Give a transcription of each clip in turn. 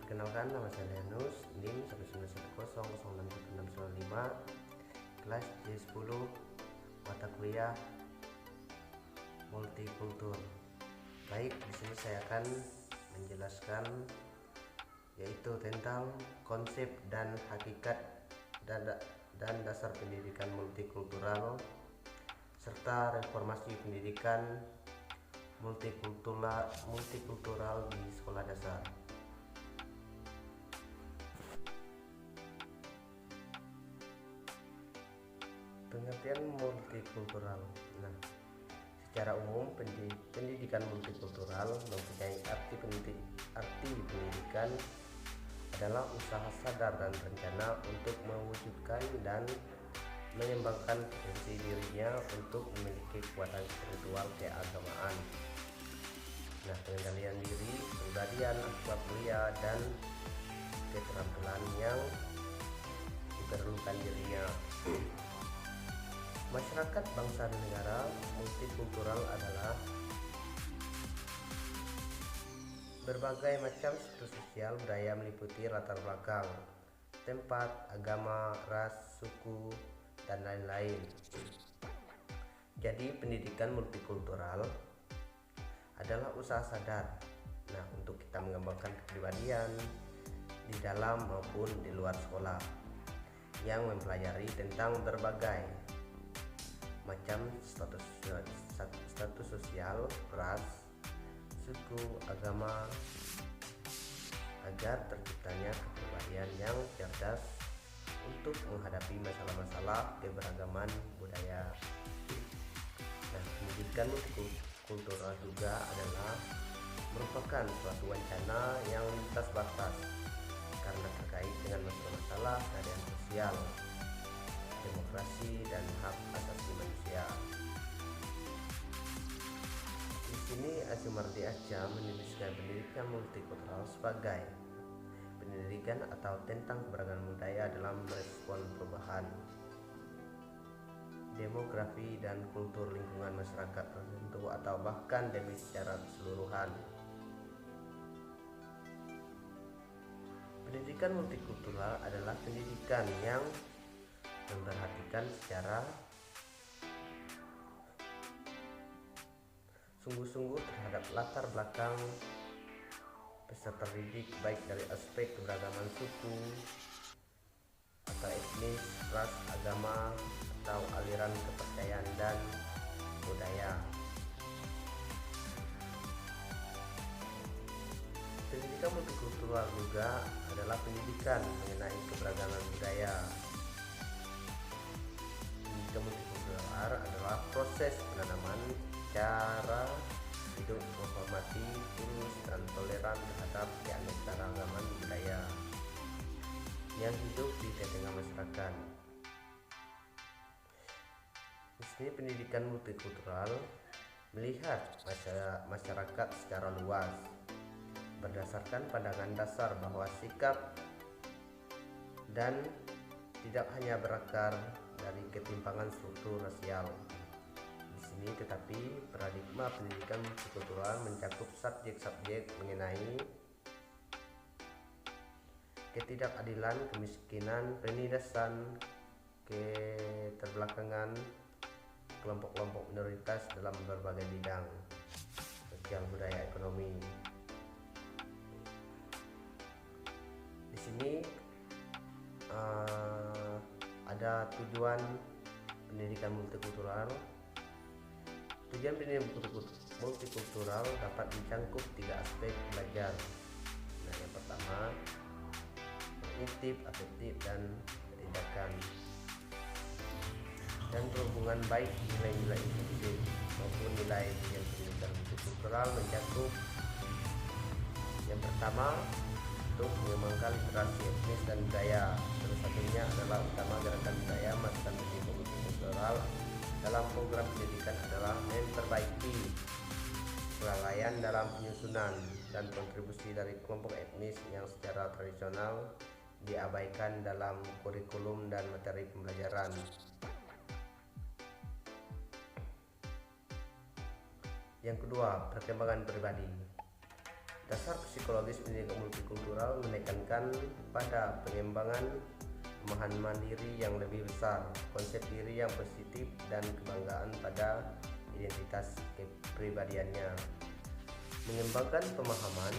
Perkenalkan, nama saya Leanus, NIM 19100061695, kelas J10, mata kuliah multikultur. Baik, di sini saya akan menjelaskan yaitu tentang konsep dan hakikat dan dasar pendidikan multikultural serta reformasi pendidikan multikultural di sekolah dasar. Pengertian multikultural. Nah, secara umum pendidikan multikultural mempunyai arti pendidikan adalah usaha sadar dan rencana untuk mewujudkan dan mengembangkan potensi dirinya untuk memiliki kekuatan spiritual keagamaan. Nah, pengendalian diri, kepribadian, akhlak mulia, dan keterampilan yang diperlukan dirinya. Masyarakat bangsa dan negara multikultural adalah berbagai macam struktur sosial budaya meliputi latar belakang, tempat, agama, ras, suku, dan lain-lain. Jadi pendidikan multikultural adalah usaha sadar untuk kita mengembangkan kepribadian di dalam maupun di luar sekolah yang mempelajari tentang berbagai macam status sosial, ras, suku, agama, agar terciptanya kepribadian yang cerdas untuk menghadapi masalah-masalah keberagaman budaya. Nah, pendidikan multikultural juga adalah merupakan suatu wacana yang lintas batas karena terkait dengan masalah-masalah keadaan sosial, demokrasi, dan hak asasi manusia. Di sini Azumardi Acha menuliskan pendidikan multikultural sebagai pendidikan atau tentang keberagaman budaya dalam merespon perubahan demografi dan kultur lingkungan masyarakat tertentu atau bahkan demi secara keseluruhan. Pendidikan multikultural adalah pendidikan yang memperhatikan secara sungguh-sungguh terhadap latar belakang peserta didik, baik dari aspek keberagaman suku atau etnis, ras, agama, atau aliran kepercayaan dan budaya. Pendidikan multikultural juga adalah pendidikan mengenai keberagaman budaya. Pendidikan multikultural adalah proses penanaman cara hidup menghormati, tulus, dan toleran terhadap keanekaragaman budaya yang hidup di tengah masyarakat. Di sini pendidikan multikultural melihat masyarakat secara luas berdasarkan pandangan dasar bahwa sikap dan tidak hanya berakar dari ketimpangan struktur rasial. Di sini tetapi paradigma pendidikan multikultural mencakup subjek-subjek mengenai ketidakadilan, kemiskinan, penindasan, keterbelakangan kelompok-kelompok minoritas dalam berbagai bidang sosial, budaya, ekonomi. Di sini ada tujuan pendidikan multikultural. Tujuan pendidikan multikultural dapat mencangkup 3 aspek belajar. Nah, yang pertama kognitif, afektif, dan tindakan, dan berhubungan baik nilai-nilai individu maupun nilai yang pendidikan multikultural mencakup yang pertama untuk mengembangkan literasi etnis dan budaya. Salah satunya adalah utama gerakan budaya masukan pendidikan multikultural dalam program pendidikan adalah memperbaiki kelalaian dalam penyusunan dan kontribusi dari kelompok etnis yang secara tradisional diabaikan dalam kurikulum dan materi pembelajaran. Yang kedua, perkembangan pribadi. Dasar psikologis pendidikan multikultural menekankan pada pengembangan pemahaman mandiri yang lebih besar, konsep diri yang positif, dan kebanggaan pada identitas kepribadiannya. Mengembangkan pemahaman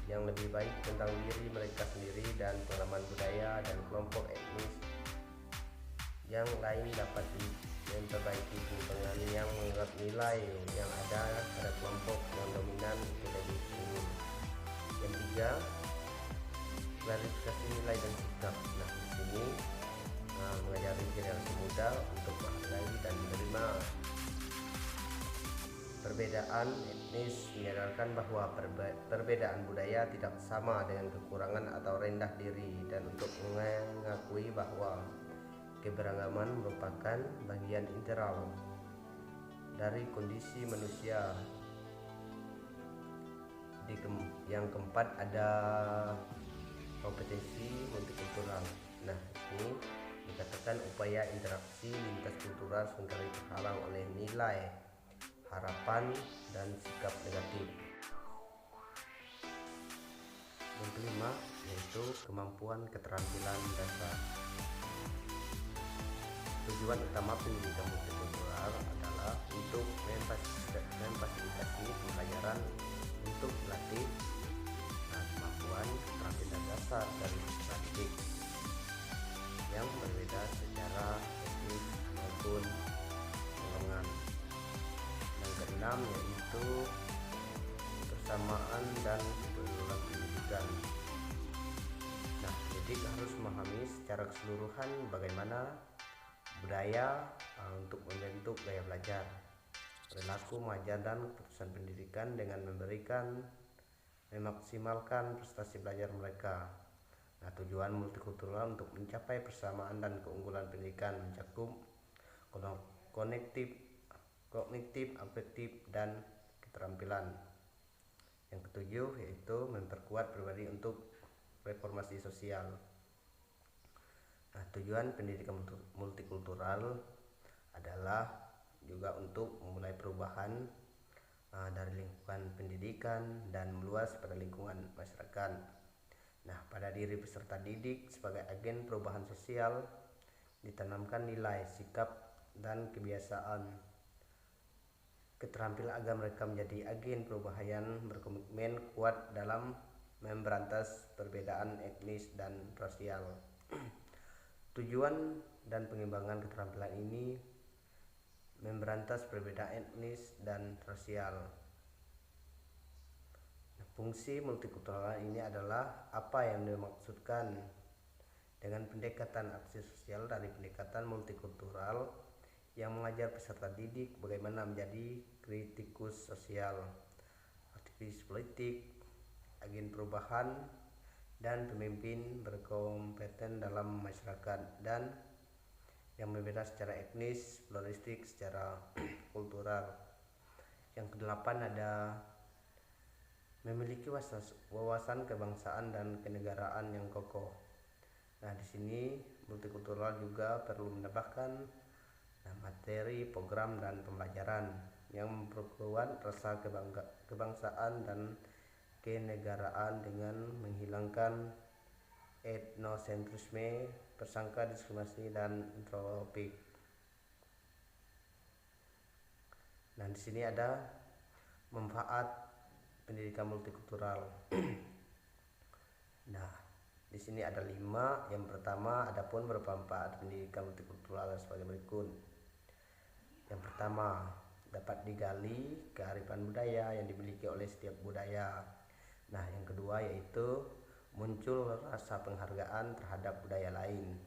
yang lebih baik tentang diri mereka sendiri dan pengalaman budaya dan kelompok etnis yang lain dapat memperbaiki penyimpangan yang menganggap nilai yang ada pada kelompok yang dominan itu lebih tinggi. Yang tiga, klarifikasi nilai dan sikap. Nah, di sini mengajari generasi muda untuk menghargai dan menerima perbedaan etnis, menyadarkan bahwa perbedaan budaya tidak sama dengan kekurangan atau rendah diri, dan untuk mengakui bahwa keberagaman merupakan bagian integral dari kondisi manusia. Yang keempat ada kompetensi multikultural. Nah, ini dikatakan upaya interaksi lintas kultural seringkali terhalang oleh nilai, harapan, dan sikap negatif. Yang kelima yaitu kemampuan keterampilan dasar. Tujuan utama pendidikan multikultural adalah untuk memfasilitasi pembelajaran untuk melatih kemampuan keterampilan dasar dari peserta didik yang berbeda secara etnis maupun golongan. Yang keenam yaitu persamaan dan keunggulan pendidikan. Nah, didik harus memahami secara keseluruhan bagaimana budaya untuk membentuk gaya belajar, perilaku mengajar, dan keputusan pendidikan dengan memaksimalkan prestasi belajar mereka. Nah, tujuan multikultural untuk mencapai persamaan dan keunggulan pendidikan mencakup kognitif, afektif, dan keterampilan. Yang ketujuh yaitu memperkuat pribadi untuk reformasi sosial. Nah, tujuan pendidikan multikultural adalah juga untuk memulai perubahan dari lingkungan pendidikan dan meluas pada lingkungan masyarakat. Nah, pada diri peserta didik sebagai agen perubahan sosial ditanamkan nilai, sikap, dan kebiasaan keterampilan agar mereka menjadi agen perubahan berkomitmen kuat dalam memberantas perbedaan etnis dan rasial. Tujuan dan pengembangan keterampilan ini memberantas perbedaan etnis dan rasial. Fungsi multikultural ini adalah apa yang dimaksudkan dengan pendekatan aksi sosial dari pendekatan multikultural yang mengajar peserta didik bagaimana menjadi kritikus sosial, aktivis politik, agen perubahan, dan pemimpin berkompeten dalam masyarakat, dan yang berbeda secara etnis, pluralistik secara kultural. Yang kedelapan ada memiliki wawasan kebangsaan dan kenegaraan yang kokoh. Nah, di sini multikultural juga perlu menambahkan materi, program, dan pembelajaran yang memperkuat rasa kebangsaan dan kenegaraan dengan menghilangkan etnosentrisme, persangka, diskriminasi, dan antropik. Nah, di sini ada manfaat pendidikan multikultural. Nah, di sini ada 5. Yang pertama, adapun bermanfaat pendidikan multikultural sebagai berikut. Yang pertama, dapat digali kearifan budaya yang dimiliki oleh setiap budaya. Nah, yang kedua yaitu muncul rasa penghargaan terhadap budaya lain.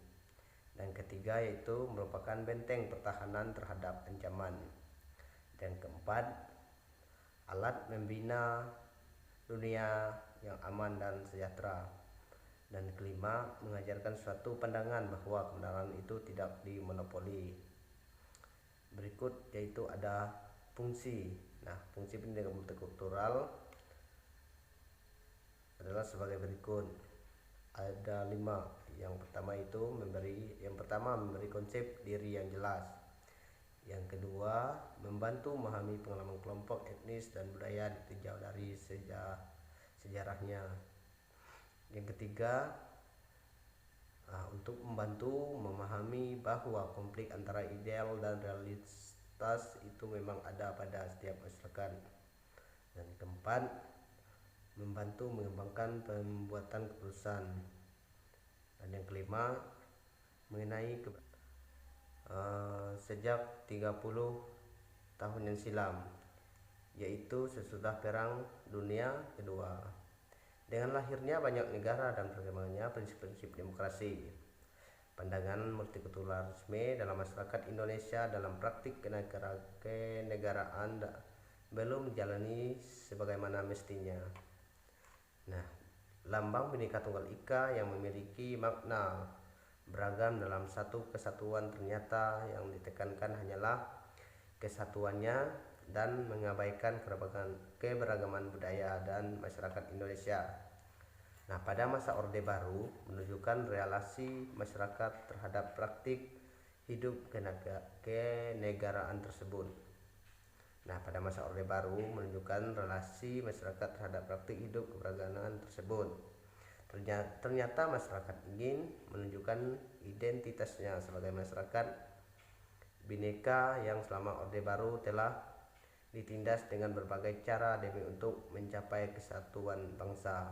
Dan ketiga yaitu merupakan benteng pertahanan terhadap ancaman. Dan keempat, alat membina dunia yang aman dan sejahtera. Dan kelima, mengajarkan suatu pandangan bahwa kebenaran itu tidak dimonopoli. Berikut yaitu ada fungsi. Nah, fungsi pendidikan multikultural adalah sebagai berikut. Ada 5. Yang pertama memberi konsep diri yang jelas. Yang kedua, membantu memahami pengalaman kelompok etnis dan budaya ditinjau dari sejarahnya. Yang ketiga, untuk membantu memahami bahwa konflik antara ideal dan realitas itu memang ada pada setiap masyarakat. Dan keempat, membantu mengembangkan pembuatan keputusan. Dan yang kelima, mengenai sejak 30 tahun yang silam, yaitu sesudah Perang Dunia Kedua. Dengan lahirnya banyak negara dan perkembangannya prinsip-prinsip demokrasi, pandangan multikulturalisme dalam masyarakat Indonesia dalam praktik kenegaraan belum dijalani sebagaimana mestinya. Nah, lambang Bhinneka Tunggal Ika yang memiliki makna beragam dalam satu kesatuan, ternyata yang ditekankan hanyalah kesatuannya dan mengabaikan keberagaman budaya dan masyarakat Indonesia. Nah, pada masa Orde Baru menunjukkan relasi masyarakat terhadap praktik hidup kenegaraan tersebut. Nah, pada masa Orde Baru menunjukkan relasi masyarakat terhadap praktik hidup keberagaman tersebut. Ternyata masyarakat ingin menunjukkan identitasnya sebagai masyarakat Bhinneka yang selama Orde Baru telah ditindas dengan berbagai cara demi untuk mencapai kesatuan bangsa.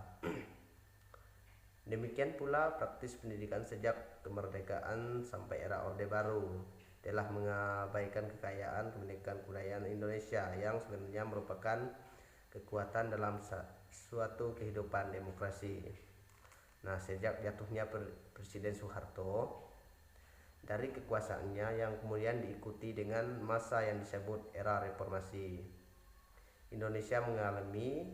Demikian pula praktis pendidikan sejak kemerdekaan sampai era Orde Baru telah mengabaikan kekayaan kebinekaan kebudayaan Indonesia yang sebenarnya merupakan kekuatan dalam suatu kehidupan demokrasi. Nah, sejak jatuhnya Presiden Soeharto dari kekuasaannya yang kemudian diikuti dengan masa yang disebut era reformasi, Indonesia mengalami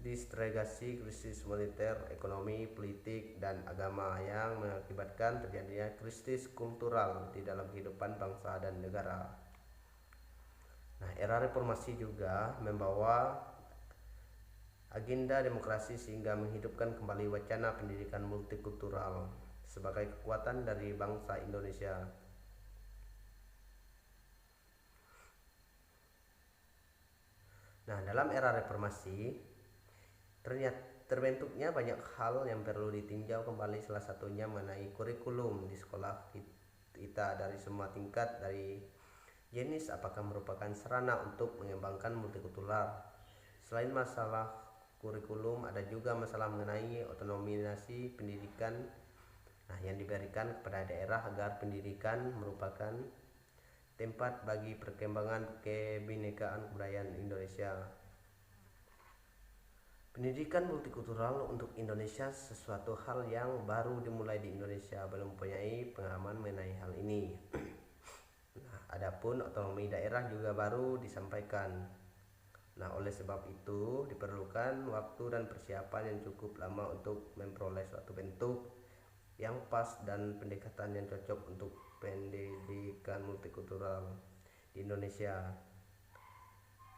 disgregasi, krisis moneter, ekonomi, politik, dan agama yang mengakibatkan terjadinya krisis kultural di dalam kehidupan bangsa dan negara. Nah, era reformasi juga membawa agenda demokrasi sehingga menghidupkan kembali wacana pendidikan multikultural sebagai kekuatan dari bangsa Indonesia. Nah, dalam era reformasi terbentuknya banyak hal yang perlu ditinjau kembali, salah satunya mengenai kurikulum di sekolah kita dari semua tingkat, dari jenis apakah merupakan sarana untuk mengembangkan multikultural. Selain masalah kurikulum, ada juga masalah mengenai otonomisasi pendidikan yang diberikan kepada daerah agar pendidikan merupakan tempat bagi perkembangan kebinekaan kebudayaan Indonesia. Pendidikan multikultural untuk Indonesia sesuatu hal yang baru dimulai di Indonesia, belum mempunyai pengalaman mengenai hal ini. Nah, adapun otonomi daerah juga baru disampaikan. Nah, oleh sebab itu diperlukan waktu dan persiapan yang cukup lama untuk memperoleh suatu bentuk yang pas dan pendekatan yang cocok untuk pendidikan multikultural di Indonesia.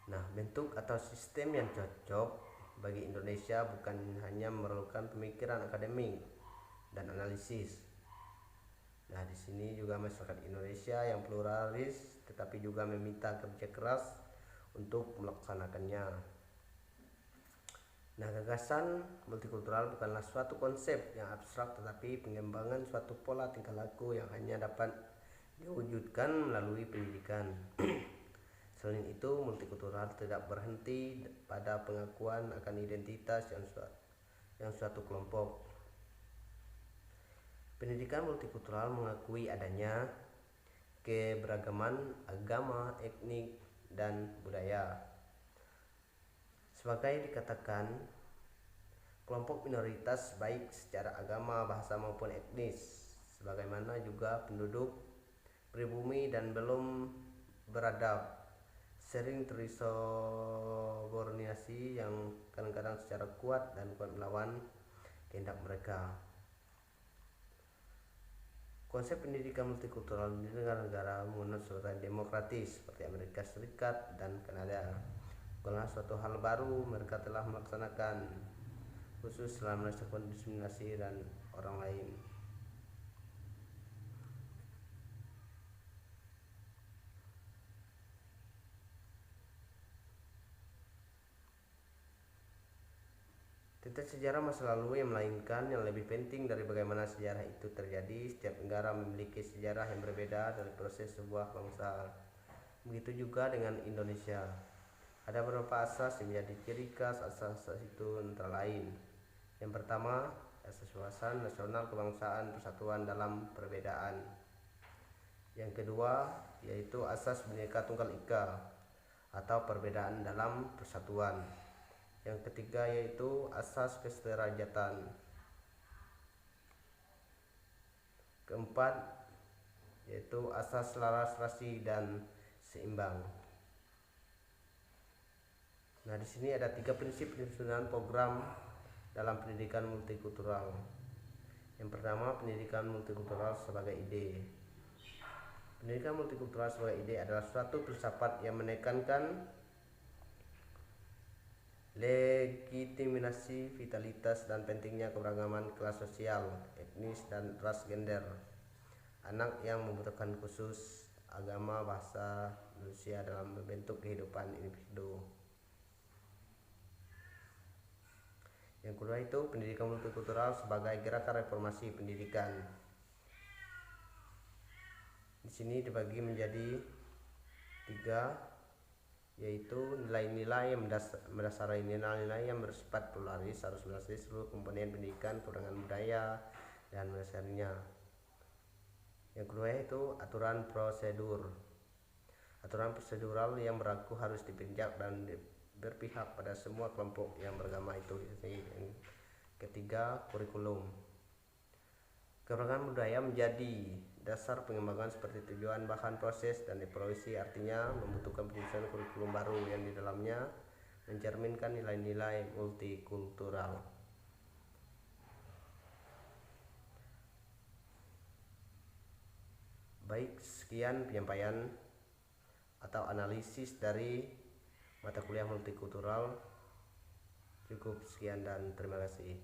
Nah, bentuk atau sistem yang cocok bagi Indonesia bukan hanya memerlukan pemikiran akademik dan analisis. Nah, di sini juga masyarakat Indonesia yang pluralis tetapi juga meminta kerja keras untuk melaksanakannya. Nah, gagasan multikultural bukanlah suatu konsep yang abstrak, tetapi pengembangan suatu pola tingkah laku yang hanya dapat diwujudkan melalui pendidikan. Selain itu, multikultural tidak berhenti pada pengakuan akan identitas yang suatu kelompok. Pendidikan multikultural mengakui adanya keberagaman agama, etnik, dan budaya. Sebagai dikatakan, kelompok minoritas baik secara agama, bahasa maupun etnis, sebagaimana juga penduduk pribumi dan belum beradab, sering terinsubordinasi yang kadang-kadang secara kuat melawan kehendak mereka. Konsep pendidikan multikultural di negara-negara mengenal secara demokratis seperti Amerika Serikat dan Kanada bukanlah suatu hal baru. Mereka telah melaksanakan, khusus setelah melakukan diskriminasi dan orang lain. Cerita sejarah masa lalu yang melainkan yang lebih penting dari bagaimana sejarah itu terjadi. Setiap negara memiliki sejarah yang berbeda dari proses sebuah bangsa. Begitu juga dengan Indonesia. Ada beberapa asas yang menjadi ciri khas asas itu antara lain. Yang pertama, asas wawasan nasional kebangsaan persatuan dalam perbedaan. Yang kedua, yaitu asas Bhinneka Tunggal Ika atau perbedaan dalam persatuan. Yang ketiga yaitu asas kesederajatan. Keempat yaitu asas selaras rasi dan seimbang. Nah, di sini ada 3 prinsip penyusunan program dalam pendidikan multikultural. Yang pertama, pendidikan multikultural sebagai ide. Pendidikan multikultural sebagai ide adalah suatu filsafat yang menekankan legitimasi vitalitas dan pentingnya keberagaman kelas sosial, etnis, dan ras gender anak yang membutuhkan khusus agama, bahasa, manusia dalam membentuk kehidupan individu. Yang kedua itu pendidikan multikultural sebagai gerakan reformasi pendidikan. Di sini dibagi menjadi 3, yaitu nilai-nilai yang mendasari nilai-nilai yang bersifat pluralis harus mendasari seluruh komponen pendidikan, keberagaman budaya dan mendasarinya. Yang kedua yaitu aturan prosedur. Aturan prosedural yang berlaku harus dipijak dan berpihak pada semua kelompok yang beragama itu. Yang ketiga, kurikulum. Keberagaman budaya menjadi dasar pengembangan seperti tujuan, bahan, proses, dan evaluasi, artinya membutuhkan penyusunan kurikulum baru yang di dalamnya mencerminkan nilai-nilai multikultural. Baik, sekian penyampaian atau analisis dari mata kuliah multikultural. Cukup sekian dan terima kasih.